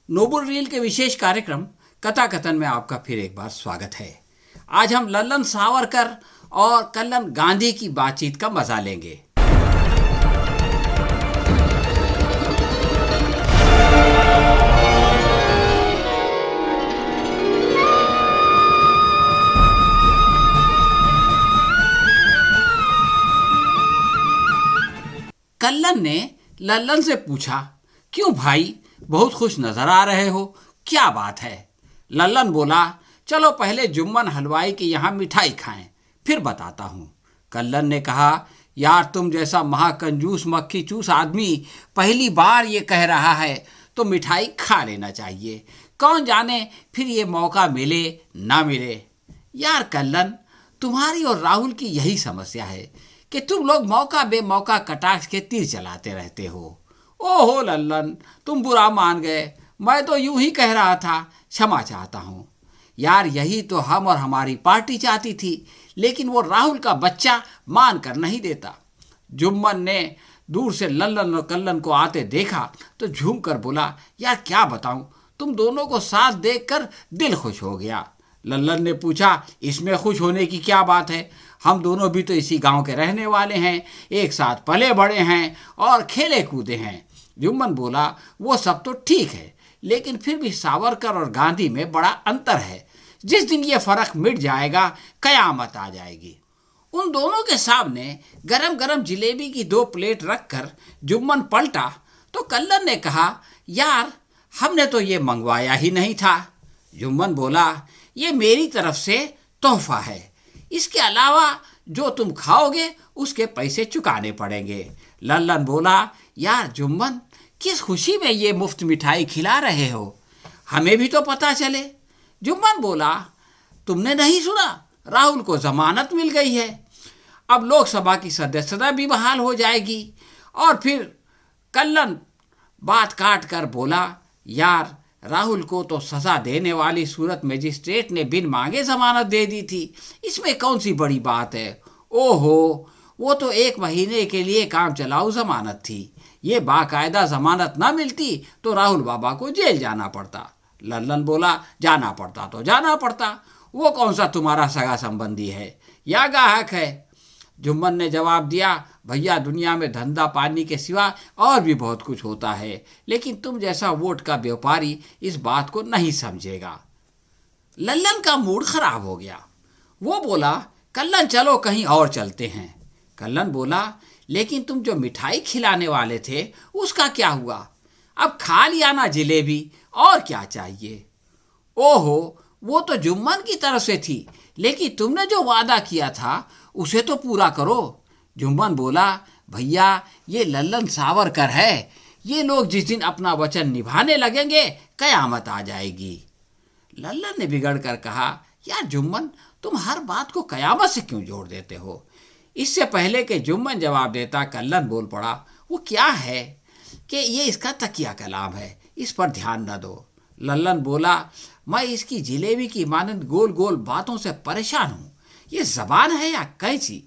Nobel reel के विशेष कार्यक्रम कथा कथन में आपका फिर एक बार स्वागत है। आज हम लल्लन सावरकर और कल्लन गांधी की बातचीत का मजा लेंगे। कल्लन ने लल्लन से पूछा, क्यों भाई, बहुत खुश नजर आ रहे हो, क्या बात है? लल्लन बोला, चलो पहले जुम्मन हलवाई के यहाँ मिठाई खाएं, फिर बताता हूँ। कल्लन ने कहा, यार तुम जैसा महाकंजूस मक्खी चूस आदमी पहली बार ये कह रहा है तो मिठाई खा लेना चाहिए। कौन जाने फिर ये मौका मिले ना मिले। यार कल्लन, तुम्हारी और राहुल की यही समस्या है कि तुम लोग मौका बेमौका कटाक्ष के तीर चलाते रहते हो। ओहो लल्लन, तुम बुरा मान गए, मैं तो यूं ही कह रहा था, क्षमा चाहता हूँ। यार यही तो हम और हमारी पार्टी चाहती थी, लेकिन वो राहुल का बच्चा मान कर नहीं देता। जुम्मन ने दूर से लल्लन और कल्लन को आते देखा तो झूम कर बोला, यार क्या बताऊं, तुम दोनों को साथ देखकर दिल खुश हो गया। लल्लन ने पूछा, इसमें खुश होने की क्या बात है? हम दोनों भी तो इसी गांव के रहने वाले हैं, एक साथ पले बड़े हैं और खेले कूदे हैं। जुम्मन बोला, वो सब तो ठीक है, लेकिन फिर भी सावरकर और गांधी में बड़ा अंतर है। जिस दिन ये फर्क मिट जाएगा कयामत आ जाएगी। उन दोनों के सामने गरम गरम जिलेबी की 2 प्लेट रखकर जुम्मन पलटा तो कल्लन ने कहा, यार हमने तो ये मंगवाया ही नहीं था। जुम्मन बोला, ये मेरी तरफ से तोहफा है, इसके अलावा जो तुम खाओगे उसके पैसे चुकाने पड़ेंगे। लल्लन बोला, यार जुम्मन, किस खुशी में ये मुफ्त मिठाई खिला रहे हो, हमें भी तो पता चले। जुम्मन बोला, तुमने नहीं सुना, राहुल को जमानत मिल गई है, अब लोकसभा की सदस्यता भी बहाल हो जाएगी। और फिर कल्लन बात काट कर बोला, यार राहुल को तो सजा देने वाली सूरत मजिस्ट्रेट ने बिन मांगे जमानत दे दी थी, इसमें कौन सी बड़ी बात है? ओहो, वो तो 1 महीने के लिए काम चलाऊ जमानत थी, ये बाकायदा जमानत ना मिलती तो राहुल बाबा को जेल जाना पड़ता। लल्लन बोला, जाना पड़ता तो जाना पड़ता, वो कौन सा तुम्हारा सगा संबंधी है या गाहक है? जुम्मन ने जवाब दिया, भैया दुनिया में धंधा पानी के सिवा और भी बहुत कुछ होता है, लेकिन तुम जैसा वोट का व्यापारी इस बात को नहीं समझेगा। लल्लन का मूड खराब हो गया। वो बोला, कल्लन चलो कहीं और चलते हैं। कल्लन बोला, लेकिन तुम जो मिठाई खिलाने वाले थे उसका क्या हुआ? अब खा लिया ना जिलेबी, और क्या चाहिए? ओहो, वो तो जुम्मन की तरफ से थी, लेकिन तुमने जो वादा किया था उसे तो पूरा करो। जुम्मन बोला, भैया ये लल्लन सावरकर है, ये लोग जिस दिन अपना वचन निभाने लगेंगे कयामत आ जाएगी। लल्लन ने बिगड़ कर कहा, यार जुम्मन, तुम हर बात को कयामत से क्यों जोड़ देते हो? इससे पहले कि जुम्मन जवाब देता कल्लन बोल पड़ा, वो क्या है कि ये इसका तकिया कलाम है, इस पर ध्यान न दो। लल्लन बोला, मैं इसकी जिलेबी की मानंद गोल गोल बातों से परेशान हूँ, ये जबान है या कैंची?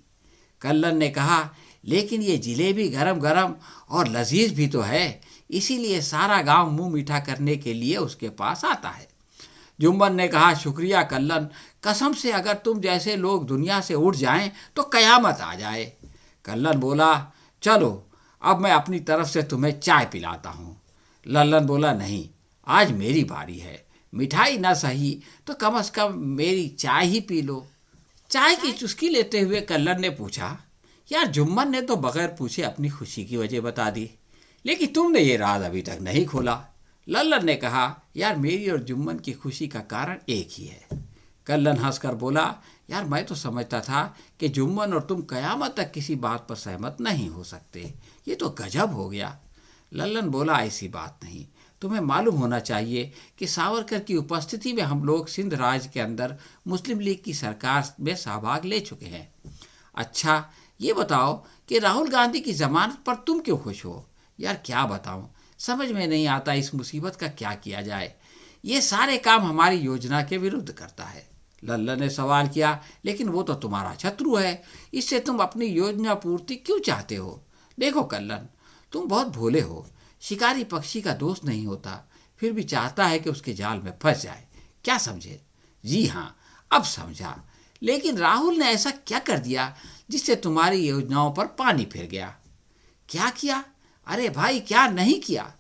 कल्लन ने कहा, लेकिन ये जिलेबी गरम गरम और लजीज भी तो है, इसीलिए सारा गांव मुंह मीठा करने के लिए उसके पास आता है। जुम्मन ने कहा, शुक्रिया कल्लन, कसम से अगर तुम जैसे लोग दुनिया से उठ जाएं तो कयामत आ जाए। कल्लन बोला, चलो अब मैं अपनी तरफ से तुम्हें चाय पिलाता हूँ। लल्लन बोला, नहीं, आज मेरी बारी है, मिठाई ना सही तो कम से कम मेरी चाय ही पी लो। चाय की चुस्की लेते हुए कल्लन ने पूछा, यार जुम्मन ने तो बगैर पूछे अपनी खुशी की वजह बता दी, लेकिन तुमने ये राज अभी तक नहीं खोला। लल्लन ने कहा, यार मेरी और जुम्मन की खुशी का कारण एक ही है। कल्लन हंसकर बोला, यार मैं तो समझता था कि जुम्मन और तुम कयामत तक किसी बात पर सहमत नहीं हो सकते, ये तो गजब हो गया। लल्लन बोला, ऐसी बात नहीं, तुम्हें मालूम होना चाहिए कि सावरकर की उपस्थिति में हम लोग सिंध राज्य के अंदर मुस्लिम लीग की सरकार में सहभाग ले चुके हैं। अच्छा ये बताओ कि राहुल गांधी की जमानत पर तुम क्यों खुश हो? यार क्या बताऊं, समझ में नहीं आता इस मुसीबत का क्या किया जाए, ये सारे काम हमारी योजना के विरुद्ध करता है। लल्लन ने सवाल किया, लेकिन वो तो तुम्हारा शत्रु है, इससे तुम अपनी योजना पूर्ति क्यों चाहते हो? देखो कल्लन, तुम बहुत भोले हो, शिकारी पक्षी का दोस्त नहीं होता, फिर भी चाहता है कि उसके जाल में फंस जाए। क्या समझे? जी हाँ, अब समझा। लेकिन राहुल ने ऐसा क्या कर दिया जिससे तुम्हारी योजनाओं पर पानी फिर गया? क्या किया? अरे भाई, क्या नहीं किया?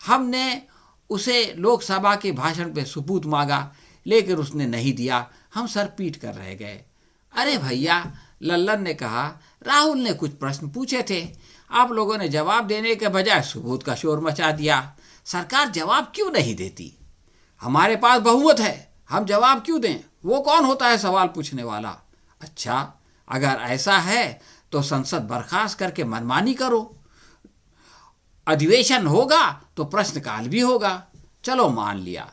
हमने उसे लोकसभा के भाषण पे सबूत मांगा, लेकिन उसने नहीं दिया। हम सर पीट कर रह गए। अरे भैया, लल्लन ने कहा, राहुल ने कुछ प्रश्न पूछे थे, आप लोगों ने जवाब देने के बजाय सबूत का शोर मचा दिया। सरकार जवाब क्यों नहीं देती? हमारे पास बहुमत है, हम जवाब क्यों दें? वो कौन होता है सवाल पूछने वाला? अच्छा, अगर ऐसा है तो संसद बर्खास्त करके मनमानी करो। अधिवेशन होगा तो प्रश्नकाल भी होगा। चलो मान लिया,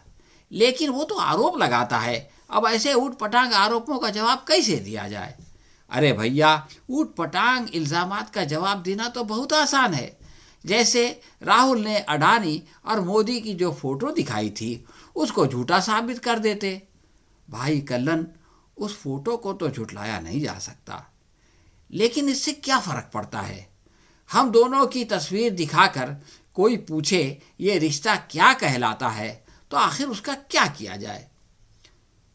लेकिन वो तो आरोप लगाता है। अब ऐसे ऊट पटांग आरोपों का जवाब कैसे दिया जाए? अरे भैया, ऊट पटांग इल्जामात का जवाब देना तो बहुत आसान है। जैसे राहुल ने अडानी और मोदी की जो फोटो दिखाई थी उसको झूठा साबित कर देते। भाई कल्लन, उस फोटो को तो झुठलाया नहीं जा सकता, लेकिन इससे क्या फर्क पड़ता है? हम दोनों की तस्वीर दिखाकर कोई पूछे ये रिश्ता क्या कहलाता है, तो आखिर उसका क्या किया जाए?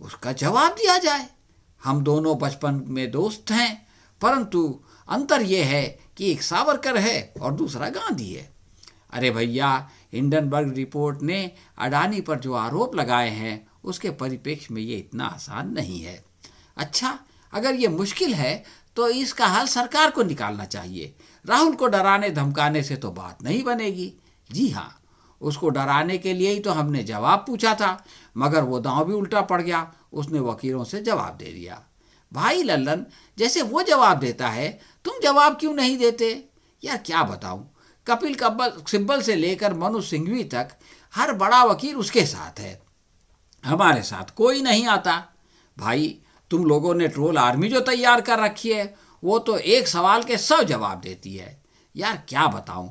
उसका जवाब दिया जाए। हम दोनों बचपन में दोस्त हैं, परंतु अंतर यह है कि एक सावरकर है और दूसरा गांधी है। अरे भैया, हिंडनबर्ग रिपोर्ट ने अडानी पर जो आरोप लगाए हैं उसके परिप्रेक्ष्य में ये इतना आसान नहीं है। अच्छा, अगर ये मुश्किल है तो इसका हल सरकार को निकालना चाहिए। राहुल को डराने धमकाने से तो बात नहीं बनेगी। जी हाँ, उसको डराने के लिए ही तो हमने जवाब पूछा था, मगर वो दांव भी उल्टा पड़ गया। उसने वकीलों से जवाब दे दिया। भाई लल्लन, जैसे वो जवाब देता है तुम जवाब क्यों नहीं देते? यार क्या बताऊं, कपिल सिब्बल से लेकर मनु सिंघवी तक हर बड़ा वकील उसके साथ है, हमारे साथ कोई नहीं आता। भाई, तुम लोगों ने ट्रोल आर्मी जो तैयार कर रखी है वो तो एक सवाल के 100 जवाब देती है। यार क्या बताऊं,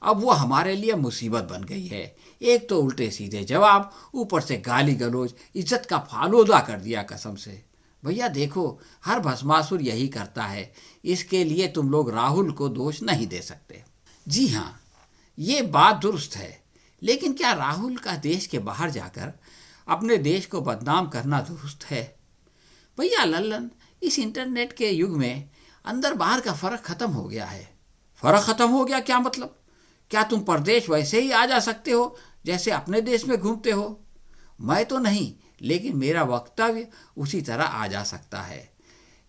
अब वो हमारे लिए मुसीबत बन गई है। एक तो उल्टे सीधे जवाब, ऊपर से गाली गलौज, इज्जत का फालूदा कर दिया कसम से। भैया देखो, हर भस्मासुर यही करता है। इसके लिए तुम लोग राहुल को दोष नहीं दे सकते। जी हाँ, ये बात दुरुस्त है, लेकिन क्या राहुल का देश के बाहर जाकर अपने देश को बदनाम करना दुरुस्त है? भैया लल्लन, इस इंटरनेट के युग में अंदर बाहर का फर्क खत्म हो गया है। फर्क खत्म हो गया क्या मतलब? क्या तुम परदेश वैसे ही आ जा सकते हो जैसे अपने देश में घूमते हो? मैं तो नहीं, लेकिन मेरा वक्तव्य उसी तरह आ जा सकता है।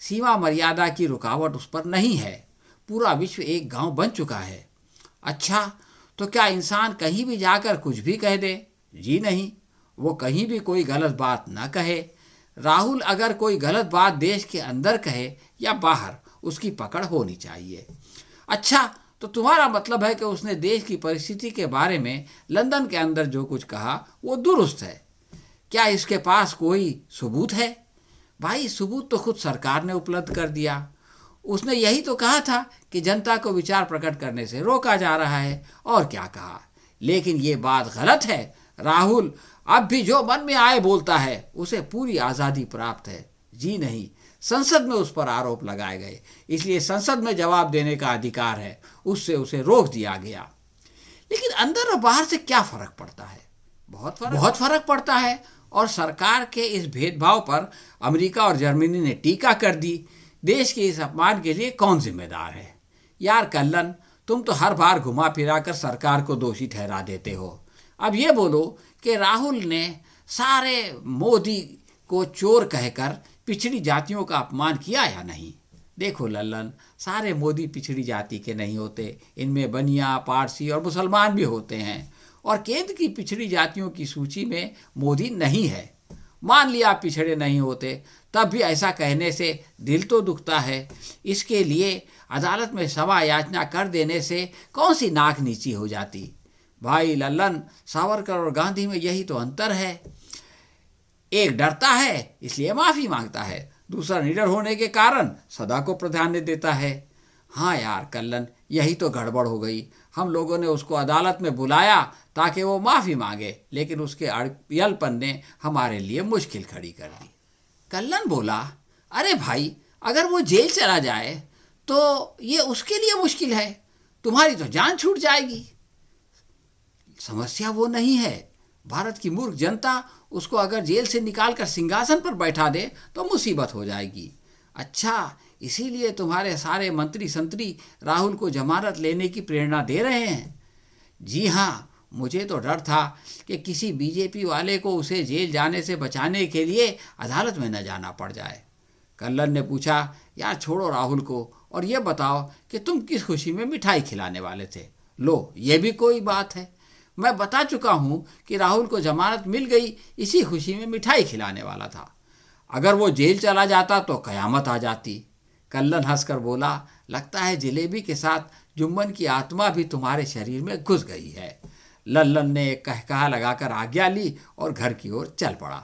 सीमा मर्यादा की रुकावट उस पर नहीं है। पूरा विश्व एक गांव बन चुका है। अच्छा, तो क्या इंसान कहीं भी जाकर कुछ भी कह दे? जी नहीं, वो कहीं भी कोई गलत बात ना कहे। राहुल अगर कोई गलत बात देश के अंदर कहे या बाहर, उसकी पकड़ होनी चाहिए। अच्छा, तो तुम्हारा मतलब है कि उसने देश की परिस्थिति के बारे में लंदन के अंदर जो कुछ कहा वो दुरुस्त है। क्या इसके पास कोई सबूत है? भाई, सबूत तो खुद सरकार ने उपलब्ध कर दिया। उसने यही तो कहा था कि जनता को विचार प्रकट करने से रोका जा रहा है, और क्या कहा। लेकिन ये बात गलत है। राहुल अब भी जो मन में आए बोलता है, उसे पूरी आज़ादी प्राप्त है। जी नहीं, संसद में उस पर आरोप लगाए गए, इसलिए संसद में जवाब देने का अधिकार है। उससे उसे रोक दिया गया। लेकिन अंदर और बाहर से क्या फर्क पड़ता है? बहुत फर्क पड़ता है। और सरकार के इस भेदभाव पर अमेरिका और जर्मनी ने टीका कर दी। देश के इस अपमान के लिए कौन जिम्मेदार है? यार कल्लन, तुम तो हर बार घुमा फिरा कर सरकार को दोषी ठहरा देते हो। अब ये बोलो कि राहुल ने सारे मोदी को चोर कहकर पिछड़ी जातियों का अपमान किया या नहीं? देखो लल्लन, सारे मोदी पिछड़ी जाति के नहीं होते। इनमें बनिया, पारसी और मुसलमान भी होते हैं, और केंद्र की पिछड़ी जातियों की सूची में मोदी नहीं है। मान लिया आप पिछड़े नहीं होते, तब भी ऐसा कहने से दिल तो दुखता है। इसके लिए अदालत में क्षमा याचना कर देने से कौन सी नाक नीची हो जाती? भाई लल्लन, सावरकर और गांधी में यही तो अंतर है। एक डरता है इसलिए माफ़ी मांगता है, दूसरा निडर होने के कारण सदा को प्राधान्य देता है। हाँ यार कल्लन, यही तो गड़बड़ हो गई। हम लोगों ने उसको अदालत में बुलाया ताकि वो माफ़ी मांगे, लेकिन उसके अड़ियलपन ने हमारे लिए मुश्किल खड़ी कर दी। कल्लन बोला, अरे भाई, अगर वो जेल चला जाए तो ये उसके लिए मुश्किल है, तुम्हारी तो जान छूट जाएगी। समस्या वो नहीं है, भारत की मूर्ख जनता उसको अगर जेल से निकाल कर सिंहासन पर बैठा दे तो मुसीबत हो जाएगी। अच्छा, इसीलिए तुम्हारे सारे मंत्री संतरी राहुल को जमानत लेने की प्रेरणा दे रहे हैं? जी हाँ, मुझे तो डर था कि किसी बीजेपी वाले को उसे जेल जाने से बचाने के लिए अदालत में न जाना पड़ जाए। कल्लन ने पूछा, यार छोड़ो राहुल को और ये बताओ कि तुम किस खुशी में मिठाई खिलाने वाले थे? लो, ये भी कोई बात है। मैं बता चुका हूँ कि राहुल को जमानत मिल गई, इसी खुशी में मिठाई खिलाने वाला था। अगर वो जेल चला जाता तो कयामत आ जाती। कल्लन हंसकर बोला, लगता है जिलेबी के साथ जुम्मन की आत्मा भी तुम्हारे शरीर में घुस गई है। लल्लन ने एक कहकहा लगाकर आज्ञा ली और घर की ओर चल पड़ा।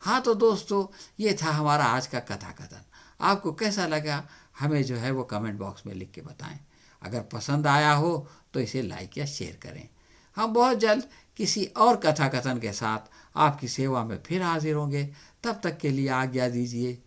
हाँ तो दोस्तों, ये था हमारा आज का कथा कथन। आपको कैसा लगा हमें जो है वो कमेंट बॉक्स में लिख के बताएं। अगर पसंद आया हो तो इसे लाइक या शेयर करें। हम बहुत जल्द किसी और कथा कथन के साथ आपकी सेवा में फिर हाजिर होंगे। तब तक के लिए आज्ञा दीजिए।